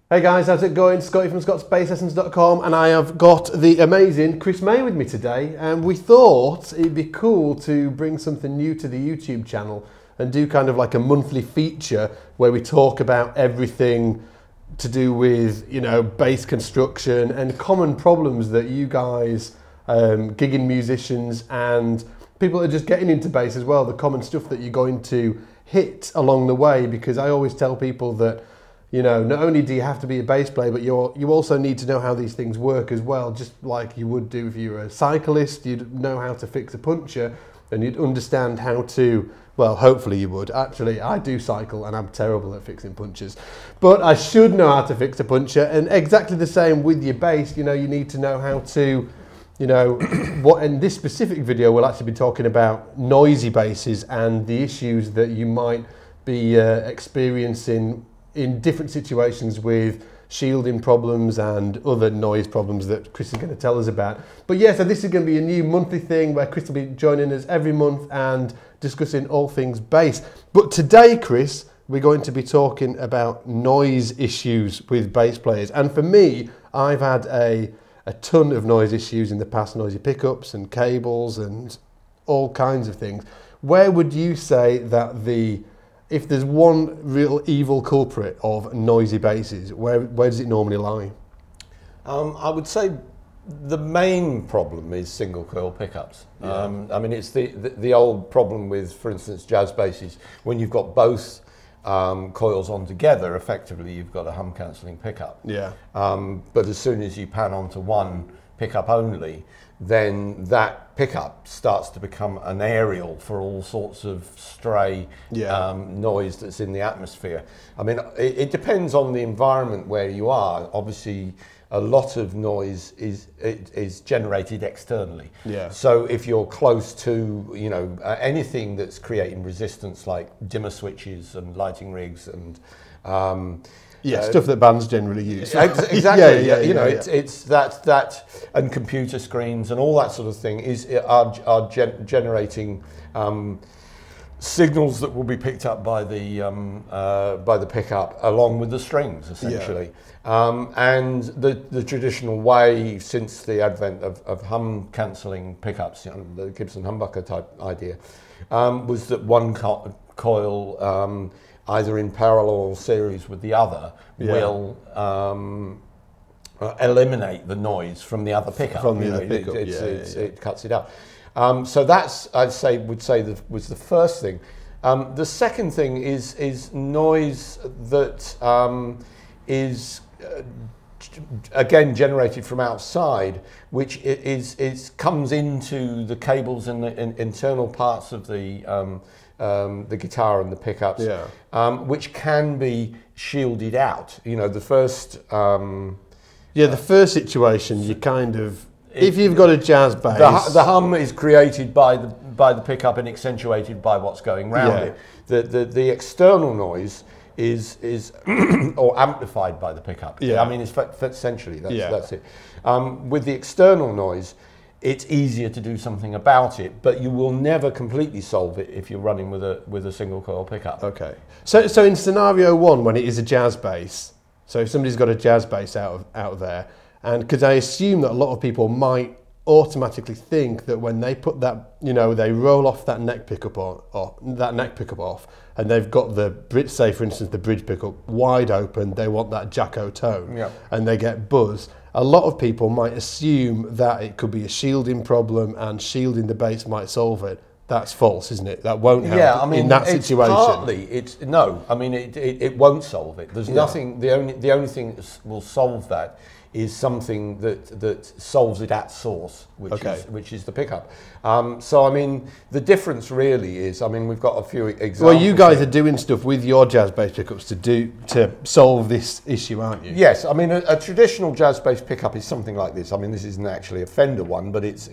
Hey guys, how's it going? Scotty from scottsbassessence.com, and I have got the amazing Chris May with me today, and we thought it'd be cool to bring something new to the YouTube channel and do kind of like a monthly feature where we talk about everything to do with, you know, bass construction and common problems that you guys, gigging musicians and people that are just getting into bass as well, the common stuff that you're going to hit along the way, because I always tell people that, you know, not only do you have to be a bass player, but you also need to know how these things work as well, just like you would do if you were a cyclist. You'd know how to fix a puncture and you'd understand how to, well, hopefully you would. Actually, I do cycle and I'm terrible at fixing punctures, but I should know how to fix a puncture. And exactly the same with your bass, you know, you need to know how to, you know, what in this specific video we'll actually be talking about noisy basses and the issues that you might be experiencing in different situations with shielding problems and other noise problems that Chris is going to tell us about. But yeah, so this is going to be a new monthly thing where Chris will be joining us every month and discussing all things bass. But today, Chris, we're going to be talking about noise issues with bass players. And for me, I've had a ton of noise issues in the past, noisy pickups and cables and all kinds of things. Where would you say that if there's one real evil culprit of noisy basses, where does it normally lie? I would say the main problem is single coil pickups. Yeah. I mean, it's the old problem with, for instance, jazz basses. When you've got both coils on together, effectively you've got a hum cancelling pickup. Yeah. But as soon as you pan onto one pickup only, then that pickup starts to become an aerial for all sorts of stray noise that's in the atmosphere. I mean, it depends on the environment where you are. Obviously, a lot of noise is generated externally. Yeah. So if you're close to, you know, anything that's creating resistance, like dimmer switches and lighting rigs and stuff that bands generally use. Exactly. It's that and computer screens and all that sort of thing are generating signals that will be picked up by the pickup along with the strings, essentially. And the traditional way since the advent of hum cancelling pickups, you know, the Gibson humbucker type idea, was that one coil either in parallel or series with the other, will eliminate the noise from the other pickup. It cuts it out. So that's, would say was the first thing. The second thing is noise that is again generated from outside, which comes into the cables and the internal parts of the guitar and the pickups, which can be shielded out. You know, the first the first situation, you kind of, if you've got a jazz bass, the hum is created by the pickup and accentuated by what's going round it. The external noise is or amplified by the pickup. I mean, it's essentially that's it. With the external noise, it's easier to do something about it, but you will never completely solve it if you're running with a single coil pickup. Okay. So in scenario one, when it is a jazz bass, so if somebody's got a jazz bass out there, and because I assume that a lot of people might automatically think that when they put that, you know, they roll off that neck pickup off, and they've got the bridge, say for instance the bridge pickup wide open, they want that Jacko tone, and they get buzz. A lot of people might assume that it could be a shielding problem and shielding the bass might solve it. That's false, isn't it? That won't help in that situation. No. I mean, it won't solve it. There's nothing. The only thing that will solve that is something that solves it at source, which is the pickup. So I mean, the difference really is, I mean, we've got a few examples. Well, you guys are doing stuff with your jazz bass pickups to solve this issue, aren't you? Yes, I mean, a traditional jazz bass pickup is something like this. I mean, this isn't actually a Fender one, but it's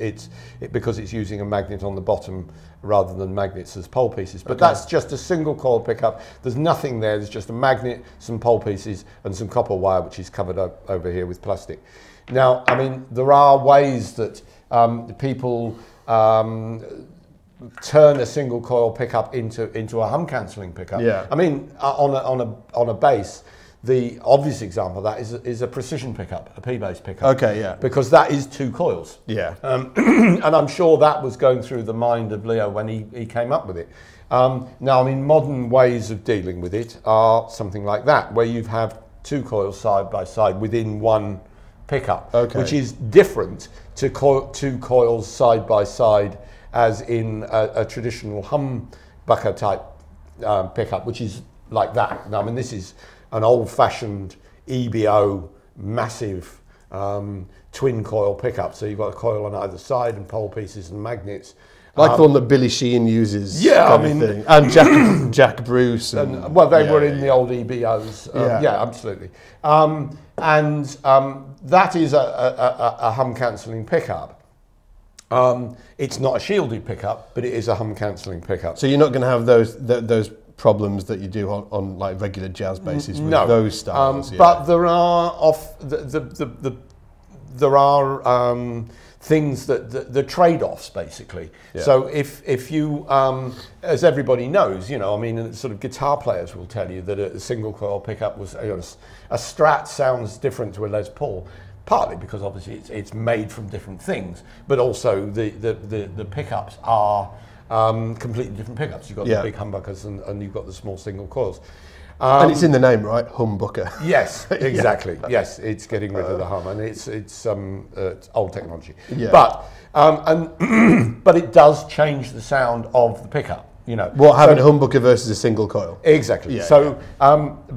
because it's using a magnet on the bottom rather than magnets as pole pieces. But that's just a single coil pickup. There's nothing there. There's just a magnet, some pole pieces, and some copper wire, which is covered up over here with plastic. Now, I mean, there are ways that people turn a single coil pickup into a hum cancelling pickup. Yeah. I mean, on a bass, The obvious example of that is a precision pickup, a P-bass pickup. Okay, yeah. Because that is 2 coils. Yeah. And I'm sure that was going through the mind of Leo when he came up with it. Now, I mean, modern ways of dealing with it are something like that, where you have 2 coils side by side within one pickup, which is different to 2 coils side by side as in a traditional humbucker type pickup, which is like that. Now, I mean, this is an old-fashioned EBO massive twin coil pickup. So you've got a coil on either side and pole pieces and magnets. Like the one that Billy Sheehan uses. Yeah, I mean, thing. And Jack Bruce. And well, they were in the old EBOs. Yeah, absolutely. That is a hum cancelling pickup. It's not a shielded pickup, but it is a hum cancelling pickup. So you're not going to have those problems that you do on like regular jazz basses with those styles. But there are there are things the trade-offs basically. Yeah. So if you, as everybody knows, you know, I mean, sort of guitar players will tell you that a single coil pickup was, you know, a Strat sounds different to a Les Paul. Partly because obviously it's made from different things, but also the pickups are completely different pickups. You've got the big humbuckers and you've got the small single coils. And it's in the name, right? Humbucker. Yes, exactly. Yes, it's getting rid of the hum, and it's old technology. Yeah. But it does change the sound of the pickup. You know, having a humbucker versus a single coil. Exactly. Yeah,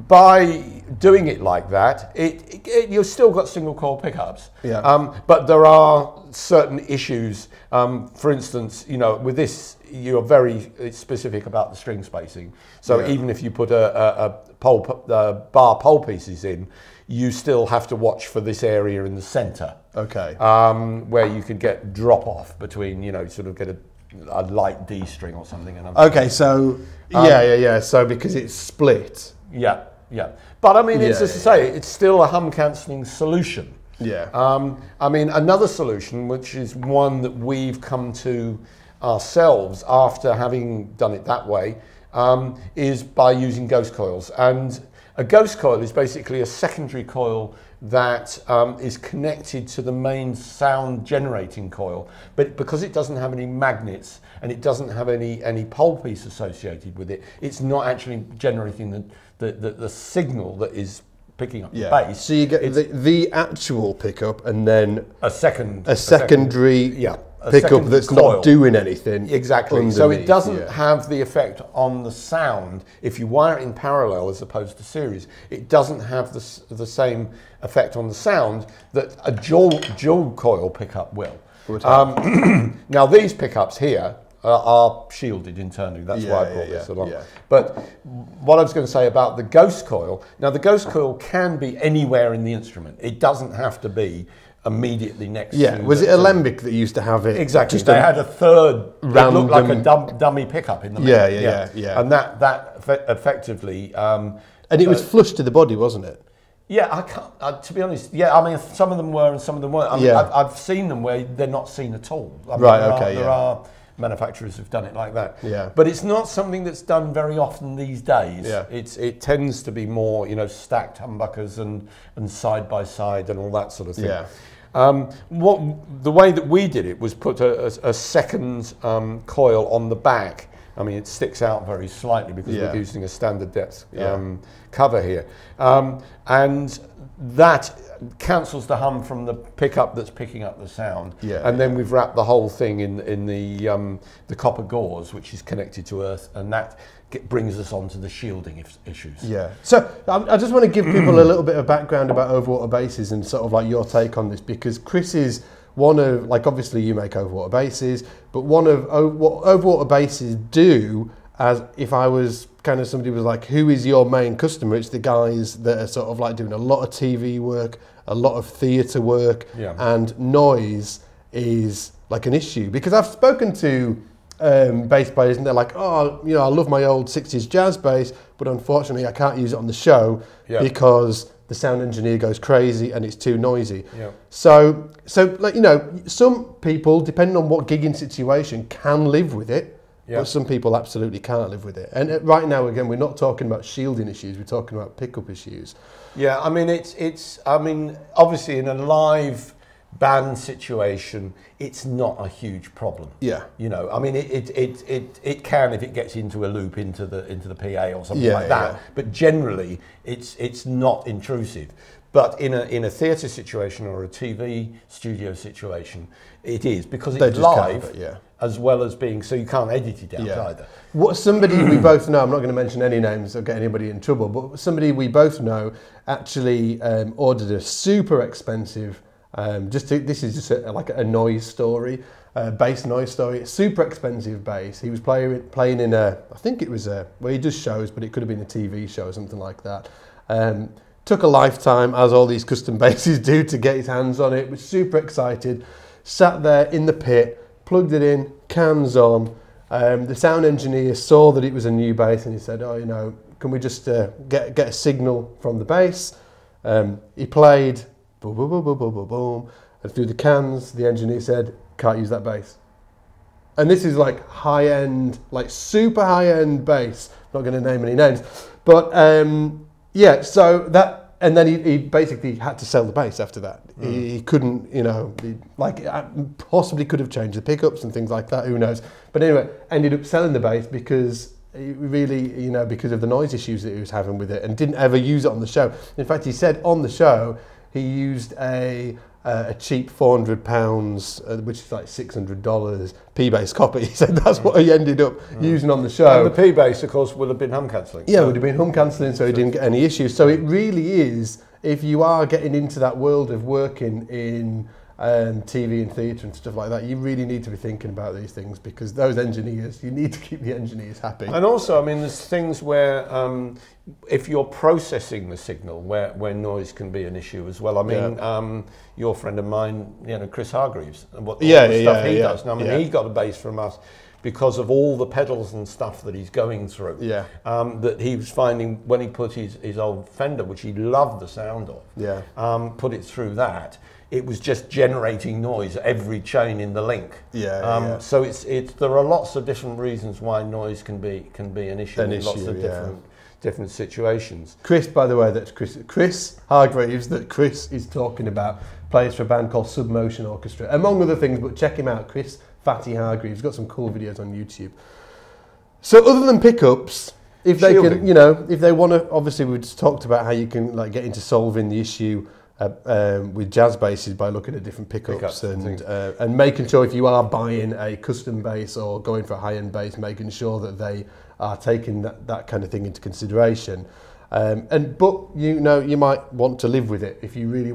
by doing it like that, you've still got single coil pickups. Yeah. But there are certain issues. For instance, you know, with this, you're very specific about the string spacing. So even if you put a bar pole pieces in, you still have to watch for this area in the centre. Okay. Where you could get drop off between, you know, sort of get a light D string or something. Okay, so so because it's split. Yeah. But I mean, it's as I say, it's still a hum cancelling solution. Yeah. I mean, another solution, which is one that we've come to ourselves after having done it that way, is by using ghost coils. And a ghost coil is basically a secondary coil that is connected to the main sound generating coil, but because it doesn't have any magnets and it doesn't have any pole piece associated with it, it's not actually generating the signal that is picking up the bass. So you get the actual pickup and then a secondary pickup that's not doing anything. Exactly. So it doesn't have the effect on the sound. If you wire it in parallel as opposed to series, it doesn't have the same effect on the sound that a dual coil pickup will. Now these pickups here are shielded internally. That's why I brought this along. Yeah. But what I was going to say about the ghost coil, now the ghost coil can be anywhere in the instrument. It doesn't have to be immediately next to... Yeah, was it Alembic that used to have it? Exactly. They had a third, random... It looked like a dummy pickup in the middle. Yeah. And that effectively... and it was flush to the body, wasn't it? Yeah, I can't, to be honest, I mean, some of them were and some of them weren't. I mean, I've seen them where they're not seen at all. I mean, there are manufacturers who've done it like that. Yeah. But it's not something that's done very often these days. Yeah. It tends to be more, you know, stacked humbuckers and side by side and all that sort of thing. Yeah. The way that we did it was put a second coil on the back. I mean, it sticks out very slightly because we're using a standard depth cover here. And that cancels the hum from the pickup that's picking up the sound. And then we've wrapped the whole thing in the copper gauze, which is connected to earth, and that brings us on to the shielding issues. Yeah. So I just want to give people a little bit of background about Overwater Basses and sort of like your take on this, because Chris is one of, like, obviously you make Overwater Basses, but one of what Overwater Basses do, as if I was kind of somebody was like, who is your main customer? It's the guys that are sort of like doing a lot of TV work, a lot of theatre work, and noise is like an issue. Because I've spoken to bass players and they're like, oh, you know, I love my old 60s jazz bass, but unfortunately I can't use it on the show because the sound engineer goes crazy and it's too noisy. So like, you know, some people, depending on what gigging situation, can live with it but some people absolutely can't live with it. And right now, again, we're not talking about shielding issues, we're talking about pickup issues. Yeah, I mean, I mean, obviously in a live band situation, it's not a huge problem. Yeah. You know, I mean, it can if it gets into a loop into the PA or something like that. Yeah. But generally, it's not intrusive. But in a theatre situation or a TV studio situation, it is, because it's live, as well as being, so you can't edit it out either. What somebody we both know, I'm not going to mention any names or get anybody in trouble, but somebody we both know actually ordered a super expensive, this is just like a noise story, bass noise story, super expensive bass. He was playing in I think it was well, he does shows, but it could have been a TV show or something like that. Took a lifetime, as all these custom basses do, to get his hands on it. Was super excited, sat there in the pit, plugged it in, cans on. The sound engineer saw that it was a new bass and he said, oh, you know, can we just get a signal from the bass? He played, boom, boom, boom, boom, boom, boom, boom, and through the cans, the engineer said, can't use that bass. And this is like high-end, like super high-end bass. Not going to name any names, but yeah, so that, and then he basically had to sell the bass after that. He couldn't, you know, possibly could have changed the pickups and things like that, who knows. But anyway, ended up selling the bass because he really, you know, because of the noise issues that he was having with it, and didn't ever use it on the show. In fact, he said on the show, he used a cheap £400, which is like $600 P-bass copy. He said that's what he ended up using on the show. And the P-bass, of course, would have been hum cancelling. Yeah, it would have been hum cancelling, so he didn't get any issues. So it really is, if you are getting into that world of working in TV and theatre and stuff like that, you really need to be thinking about these things, because those engineers, you need to keep the engineers happy. And also, I mean, there's things where if you're processing the signal, where noise can be an issue as well. I mean, your friend of mine, you know, Chris Hargreaves, and what the stuff he does. And I mean, he got a bass from us because of all the pedals and stuff that he's going through. Yeah. That he was finding when he put his old Fender, which he loved the sound of, put it through that, it was just generating noise at every chain in the link. So there are lots of different reasons why noise can be an issue in lots of different situations. Chris, by the way, that's Chris Hargreaves that Chris is talking about, plays for a band called Submotion Orchestra, among other things, but check him out, Chris Fatty Hargreaves. Got some cool videos on YouTube. So other than pickups, if they can, you know, if they want to, obviously we just talked about how you can like get into solving the issue with jazz basses by looking at different pickups and making sure, if you are buying a custom bass or going for a high-end bass, making sure that they are taking that kind of thing into consideration. But you know, you might want to live with it if you really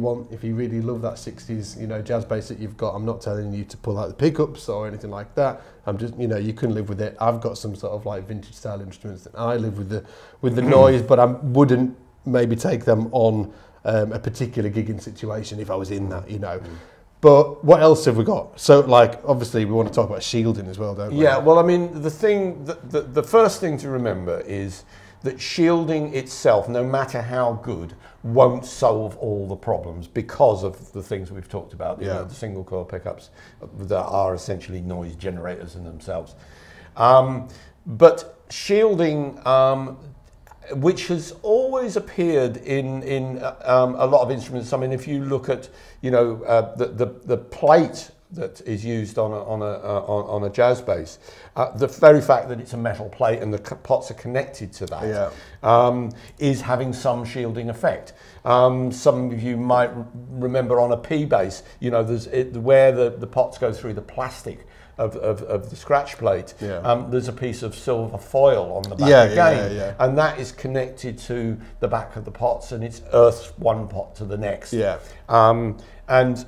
love that 60s, you know, jazz bass that you've got. I'm not telling you to pull out the pickups or anything like that. I'm just, you know, you can live with it. I've got some sort of like vintage style instruments that I live with the noise, but I wouldn't maybe take them on a particular gigging situation if I was in that, you know. But what else have we got? So, like, obviously we want to talk about shielding as well, don't we? Yeah, well, I mean, the first thing to remember is that shielding itself, no matter how good, won't solve all the problems because of the things we've talked about, you know, the single coil pickups that are essentially noise generators in themselves. But shielding, which has always appeared in a lot of instruments. I mean, if you look at, you know, the plate that is used on a jazz bass, the very fact that it's a metal plate and the pots are connected to that is having some shielding effect. Some of you might remember on a P bass, you know, where the pots go through the plastic of the scratch plate, there's a piece of silver foil on the back again, and that is connected to the back of the pots, and it's earths one pot to the next. And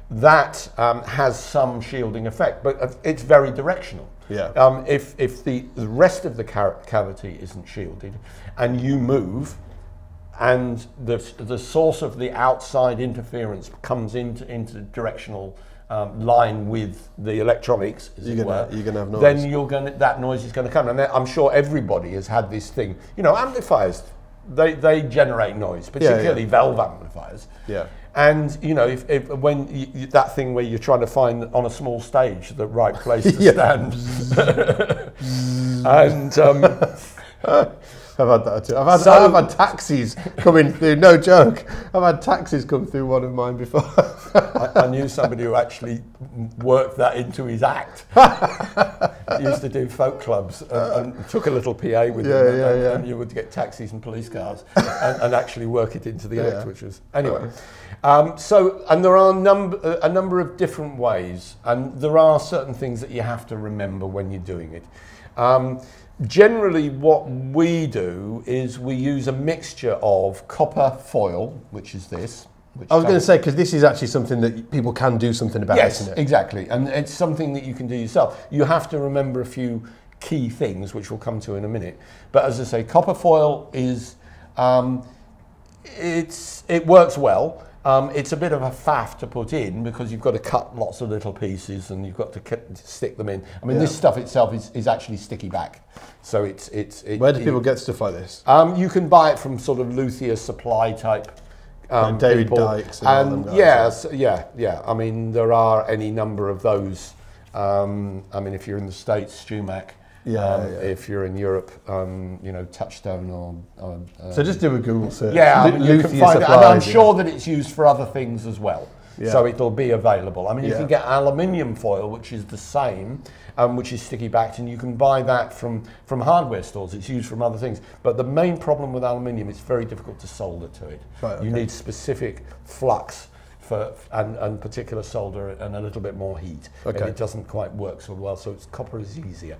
that has some shielding effect, but it's very directional. If the rest of the cavity isn't shielded and you move, and the source of the outside interference comes into directional line with the electronics, as it were, you're gonna have noise. Then that noise is going to come. And I'm sure everybody has had this thing. You know, amplifiers, they generate noise, particularly valve amplifiers. And you know, when that thing where you're trying to find on a small stage the right place to stand, and I've had that too. I've had taxis coming through. No joke. I've had taxis come through one of mine before. I knew somebody who actually worked that into his act. He used to do folk clubs and took a little PA with him, and you would get taxis and police cars and actually work it into the act, which was anyway. So, and there are a number of different ways, and there are certain things that you have to remember when you're doing it. Generally, what we do is we use a mixture of copper foil, which is this. I was going to say, because this is actually something that people can do something about, yes, isn't it? Exactly. And it's something that you can do yourself. You have to remember a few key things, which we'll come to in a minute. But as I say, copper foil is, it works well. It's a bit of a faff to put in because you've got to cut lots of little pieces and you've got to stick them in. I mean, this stuff itself is actually sticky back. So Where do people get stuff like this? You can buy it from sort of luthier supply type like David people. Dykes and yeah. I mean, there are any number of those. I mean, if you're in the States, Stumac. If you're in Europe, you know, Touchstone or so just do a Google search. Yeah, I mean, you can find it, and I'm sure that it's used for other things as well. Yeah. So it'll be available. I mean, you can get aluminium foil, which is the same, which is sticky backed, and you can buy that from hardware stores. It's used from other things. But the main problem with aluminium, it's very difficult to solder to it. Right, okay. You need specific flux and particular solder and a little bit more heat. Okay. And it doesn't quite work so well. So copper is easier.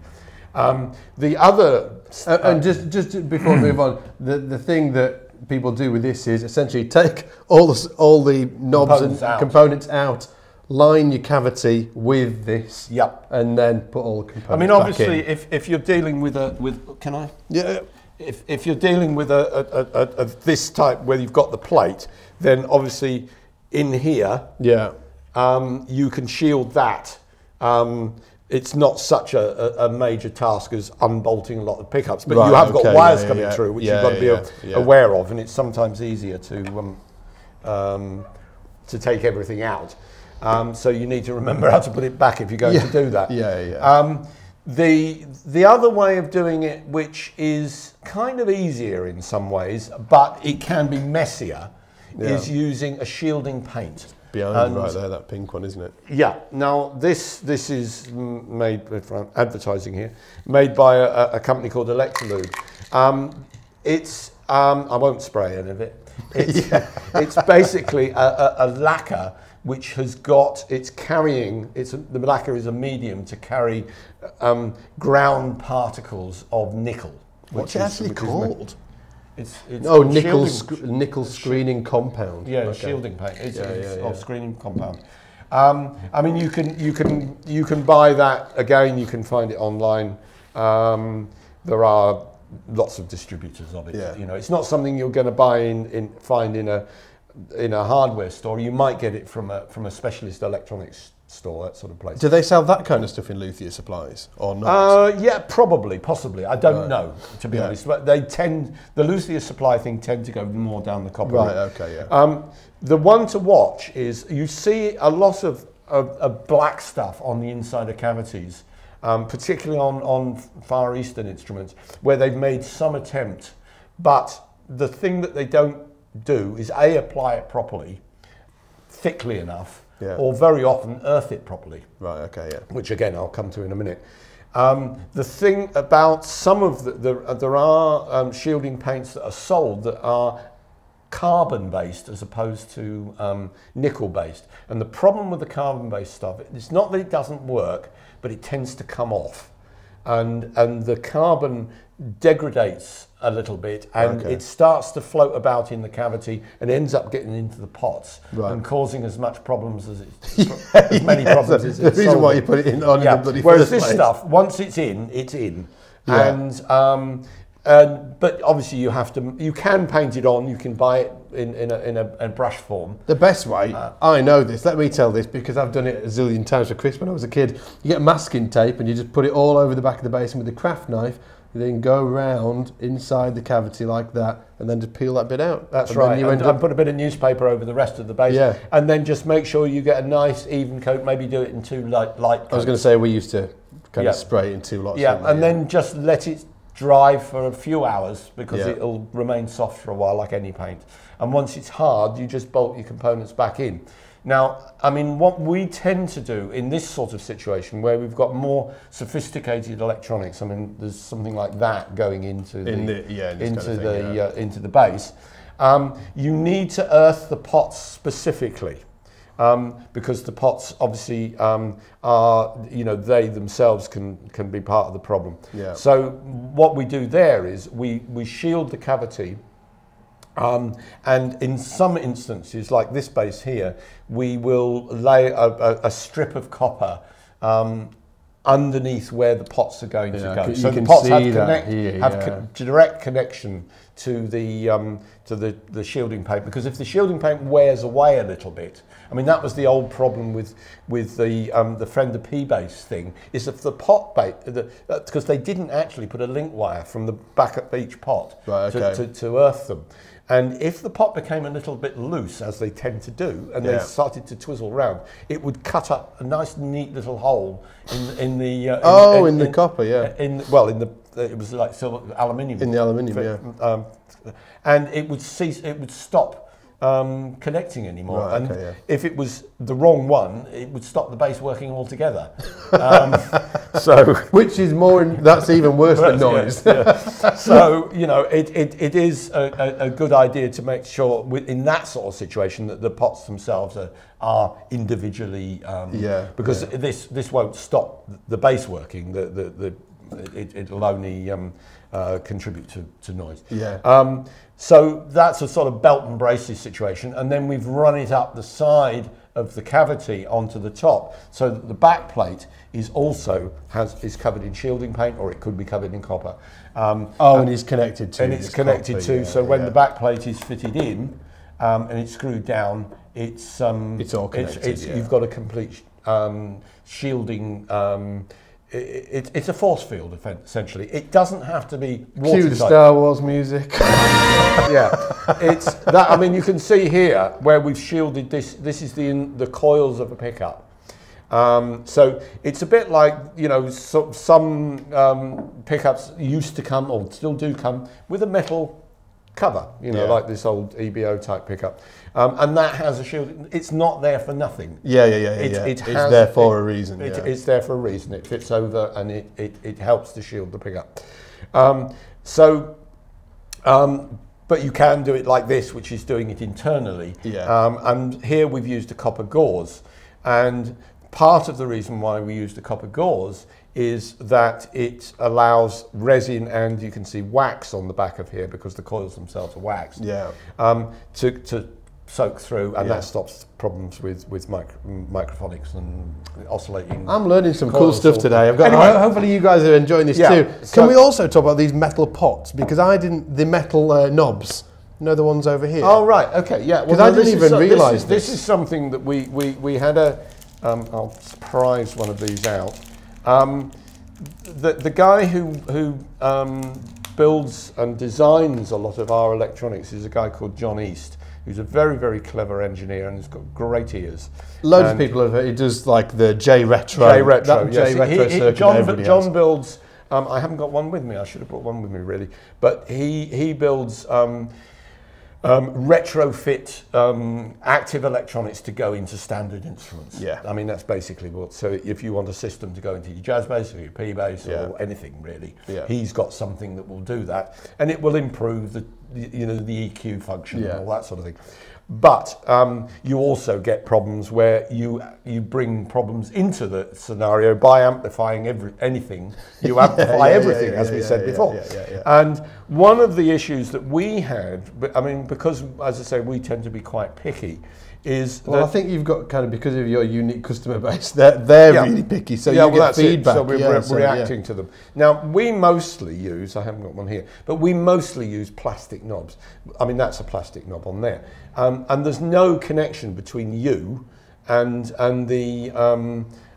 The other and just before we move on, the thing that people do with this is essentially take all the knobs and components out, line your cavity with this, and then put all the components. I mean, obviously, if you're dealing with can I? Yeah. If you're dealing with a this type where you've got the plate, then obviously in here, you can shield that. It's not such a major task as unbolting a lot of pickups, but you have got wires coming through, which you've got to be aware of, and it's sometimes easier to take everything out. So you need to remember how to put it back if you're going to do that. The other way of doing it, which is kind of easier in some ways, but it can be messier, is using a shielding paint. Behind right there, that pink one, isn't it? Yeah. Now this is made for advertising here, made by a company called Electrolude. It's I won't spray any of it. It's basically a lacquer which has got the lacquer is a medium to carry ground particles of nickel. What's it actually called? It's nickel screening compound. Yeah, shielding paint. It's screening compound. I mean, you can buy that again. You can find it online. There are lots of distributors of it. Yeah. You know, it's not something you're going to find in a hardware store. You might get it from a specialist electronics store, that sort of place. Do they sell that kind of stuff in luthier supplies or not? Yeah, possibly. I don't know, to be honest. But the luthier supply thing tend to go more down the copper. Right. Okay. Yeah. The one to watch is you see a lot of black stuff on the inside of cavities, particularly on Far Eastern instruments, where they've made some attempt, but the thing that they don't do is apply it properly, thickly enough. Yeah. Or very often earth it properly. Right, okay, yeah. Which again, I'll come to in a minute. The thing about some of there are shielding paints that are sold that are carbon-based as opposed to nickel-based. And the problem with the carbon-based stuff, it's not that it doesn't work, but it tends to come off. And the carbon degrades a little bit and it starts to float about in the cavity and ends up getting into the pots and causing as much problems as as many problems as it's the reason why you put it in on the bloody whereas this stuff, once it's in, it's in. Yeah. And but obviously you can paint it on, you can buy it in a brush form. The best way, I know this, let me tell this because I've done it a zillion times for Chris when I was a kid. You get masking tape and you just put it all over the back of the basin with a craft knife. You then go round inside the cavity like that and then just peel that bit out. That's right. And put a bit of newspaper over the rest of the base. Yeah. And then just make sure you get a nice even coat. Maybe do it in 2 light coats. I was going to say we used to kind of spray it in 2 lots. Yeah, and then just let it dry for a few hours because it'll remain soft for a while like any paint. And once it's hard, you just bolt your components back in. Now, I mean, what we tend to do in this sort of situation where we've got more sophisticated electronics, I mean, there's something like that going into the base, you need to earth the pots specifically. Because the pots obviously are, they themselves can be part of the problem. Yeah. So what we do there is we shield the cavity, and in some instances, like this base here, we will lay a strip of copper underneath where the pots are going to go. So the pots have direct connection to the shielding paint, because if the shielding paint wears away a little bit, I mean, that was the old problem with the Fender P-Bass thing, is if the pot base, because they didn't actually put a link wire from the back of each pot to earth them. And if the pot became a little bit loose, as they tend to do, and they started to twizzle round, it would cut up a nice, neat little hole in the the copper, it was like silver, aluminium. In the aluminium, and it would stop connecting anymore. If it was the wrong one, it would stop the bass working altogether. Which is that's even worse than noise. So, it is a good idea to make sure in that sort of situation that the pots themselves are individually, because this won't stop the bass working. It'll only contribute to noise. So that's a sort of belt and braces situation, and then we've run it up the side of the cavity onto the top, so that the back plate is covered in shielding paint, or it could be covered in copper. And it's connected to. And it's connected to. So when the back plate is fitted in and it's screwed down, it's all connected. You've got a complete shielding. It's a force field, essentially. It doesn't have to be watertight. Cue the Star Wars music. It's that. I mean, you can see here where we've shielded this. This is the coils of a pickup. So it's a bit like, some pickups used to come, or still do come, with a metal cover, like this old EBO type pickup. And that has a shield. It's not there for nothing. It's there for a reason. It's there for a reason. It fits over and it helps to shield the pickup. But you can do it like this, which is doing it internally. And here we've used a copper gauze. And part of the reason why we use the copper gauze is that it allows resin, and you can see wax on the back of here because the coils themselves are waxed, to soak through, and that stops problems with microphonics and oscillating. I'm learning some cool stuff today. Hopefully you guys are enjoying this too. Can we also talk about these metal pots? Because I didn't, the metal knobs, the ones over here. Oh, right, okay, yeah. Because I didn't even realise this is something that we had I'll prize one of these out. The guy who builds and designs a lot of our electronics is a guy called John East, who's a very, very clever engineer and has got great ears. Loads of people have. He does like the J Retro. John builds. I haven't got one with me. I should have brought one with me, really. But he builds retrofit active electronics to go into standard instruments. I mean, that's basically what. So if you want a system to go into your jazz bass or your P bass or anything really, he's got something that will do that, and it will improve the EQ function and all that sort of thing. But you also get problems where you bring problems into the scenario by amplifying anything. You amplify everything, as we said before. And one of the issues that we had, I mean, because, as I say, we tend to be quite picky, is well, I think you've got kind of, because of your unique customer base, they're really picky, so you get feedback. So we're reacting to them. Now, we mostly use, I haven't got one here, but we mostly use plastic knobs. I mean, that's a plastic knob on there. And there's no connection between you and the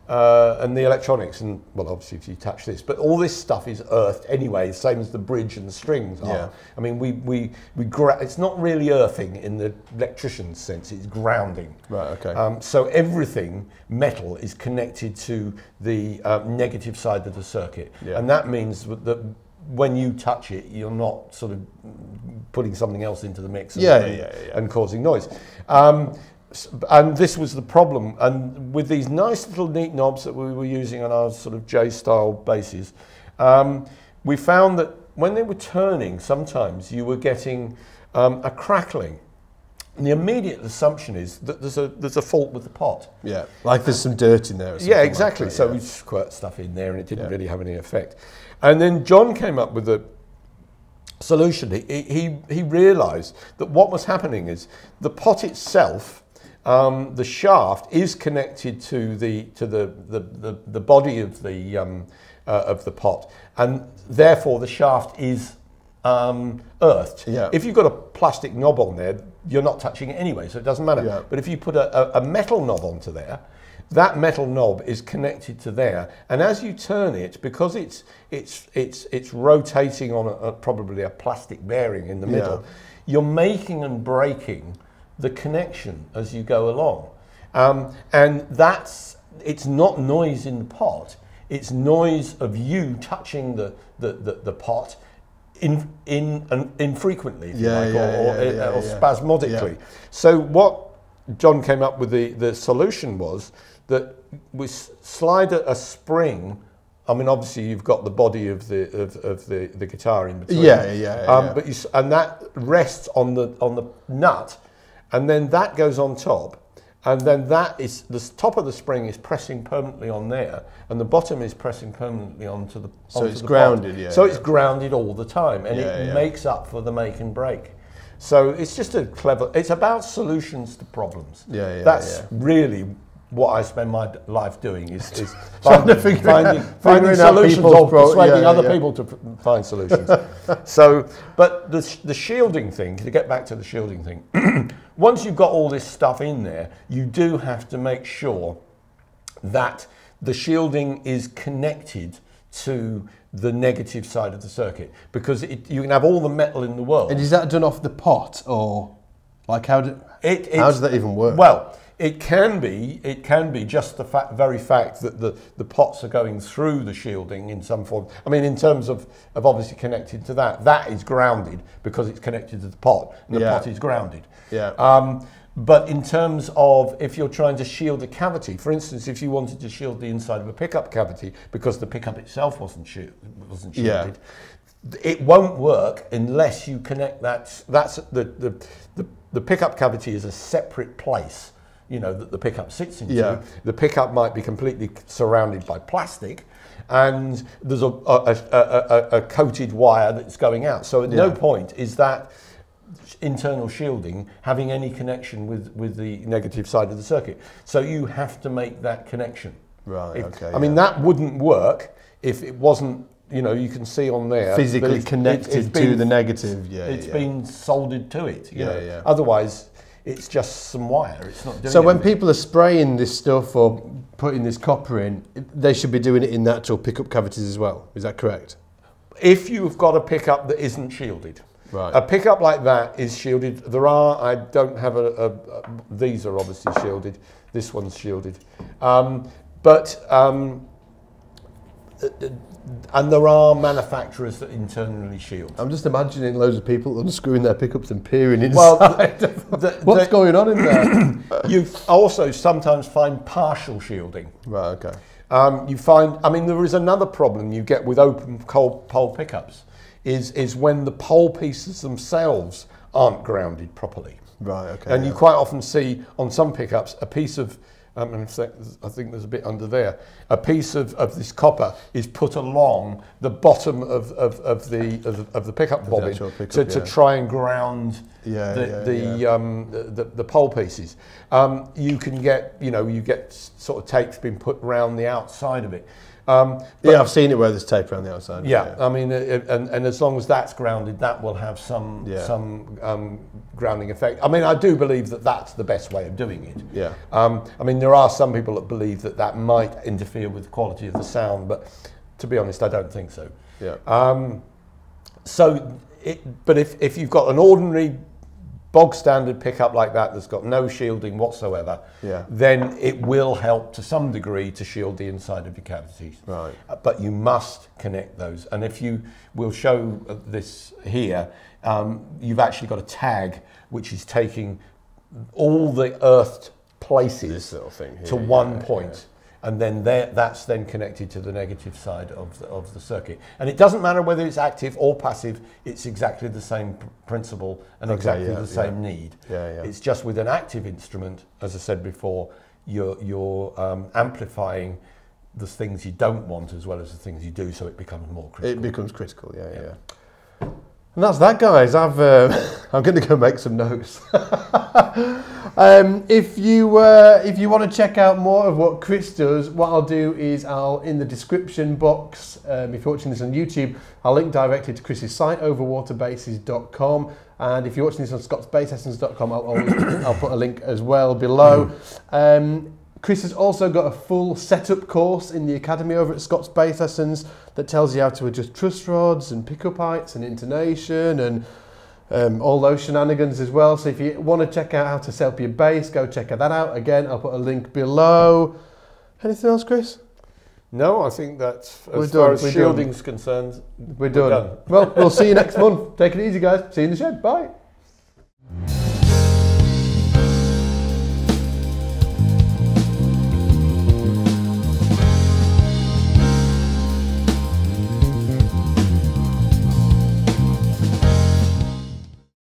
electronics, and well, obviously if you touch this, but all this stuff is earthed anyway, same as the bridge and the strings are. Yeah. I mean, it's not really earthing in the electrician's sense; it's grounding. Right. Okay. So everything metal is connected to the negative side of the circuit, and that means that when you touch it, you're not sort of putting something else into the mix and causing noise. And this was the problem, and with these nice little neat knobs that we were using on our sort of J-style basses, we found that when they were turning, sometimes you were getting a crackling. And the immediate assumption is that there's a fault with the pot. Yeah, like there's some dirt in there or something. Yeah, exactly. So we squirt stuff in there and it didn't really have any effect. And then John came up with a solution. He realised that what was happening is the pot itself, the shaft is connected to the body of the pot, and therefore the shaft is earthed. Yeah. If you've got a plastic knob on there, you're not touching it anyway, so it doesn't matter. Yeah. But if you put a metal knob onto there, that metal knob is connected to there, and as you turn it, because it's rotating on probably a plastic bearing in the middle, you're making and breaking the connection as you go along, and it's not noise in the pot; it's noise of you touching the pot infrequently, if you like, or spasmodically. Yeah. So what John came up with the solution was that we slide a spring. I mean, obviously you've got the body of the guitar in between. But and that rests on the nut. And then that goes on top, and then the top of the spring is pressing permanently on there, and the bottom is pressing permanently onto the. So it's grounded, pot. So it's grounded all the time, and it makes up for the make and break. So it's just a clever. It's about solutions to problems. That's really what I spend my life doing is finding solutions or persuading other people to find solutions. So, but the shielding thing, to get back to the shielding thing, once you've got all this stuff in there, you do have to make sure that the shielding is connected to the negative side of the circuit, because you can have all the metal in the world. And is that done off the pot, or like how does that even work? Well, it can be just the very fact that the pots are going through the shielding in some form. I mean, in terms of obviously connected to that is grounded because it's connected to the pot, and the pot is grounded. Yeah. But in terms of if you're trying to shield a cavity, for instance, if you wanted to shield the inside of a pickup cavity because the pickup itself wasn't shielded, it won't work unless you connect that. That's the pickup cavity is a separate place, you know, that the pickup sits into. Yeah. The pickup might be completely surrounded by plastic, and there's a coated wire that's going out. So at no point is that internal shielding having any connection with the negative side of the circuit. So you have to make that connection. Right. I mean, that wouldn't work if it wasn't. You know, you can see on there physically connected to the negative. It's been soldered to it. You know? Otherwise, it's just some wire. It's not doing So when anything. people are spraying this stuff or putting this copper in, they should be doing it in the actual pickup cavities as well. Is that correct? If you've got a pickup that isn't shielded. Right. A pickup like that is shielded. I don't have these are obviously shielded. This one's shielded. And there are manufacturers that internally shield. I'm just imagining loads of people unscrewing their pickups and peering inside. Well, what's going on in there? You also sometimes find partial shielding. Right, okay. You find, I mean, there is another problem you get with open pole pickups, is when the pole pieces themselves aren't grounded properly. Right, okay. And you quite often see on some pickups a piece of and in fact, I think there's a bit under there. A piece of this copper is put along the bottom of the pickup bobbin to try and ground the pole pieces. You can get, you get sort of tapes being put around the outside of it. I've seen it where there's tape around the outside. Yeah, I mean, and as long as that's grounded, that will have some grounding effect. I mean, I do believe that that's the best way of doing it. Yeah. I mean, there are some people that believe that that might interfere with the quality of the sound, but to be honest, I don't think so. Yeah. But if you've got an ordinary bog standard pickup like that that's got no shielding whatsoever, then it will help to some degree to shield the inside of your cavities. Right. But you must connect those. And if you will show this here, you've actually got a tag which is taking all the earthed places this little thing here, to one point. And then that's then connected to the negative side of the circuit. And it doesn't matter whether it's active or passive, it's exactly the same principle and exactly the same need. It's just with an active instrument, as I said before, you're amplifying the things you don't want as well as the things you do, so it becomes more critical. It becomes critical, yeah. And that's that, guys. I'm going to go make some notes. If you want to check out more of what Chris does, what I'll do is in the description box, if you're watching this on YouTube, I'll link directly to Chris's site, overwaterbasses.com. And if you're watching this on scotsbassessence.com, I'll put a link as well below. Chris has also got a full setup course in the academy over at Scots Bass Essence that tells you how to adjust truss rods and pickup heights and intonation and all those shenanigans as well. So if you want to check out how to set up your bass, go check that out. Again, I'll put a link below. Anything else, Chris? No, I think that's, as far as shielding's concerned, we're done. Well, we'll see you next month. Take it easy, guys. See you in the shed. Bye.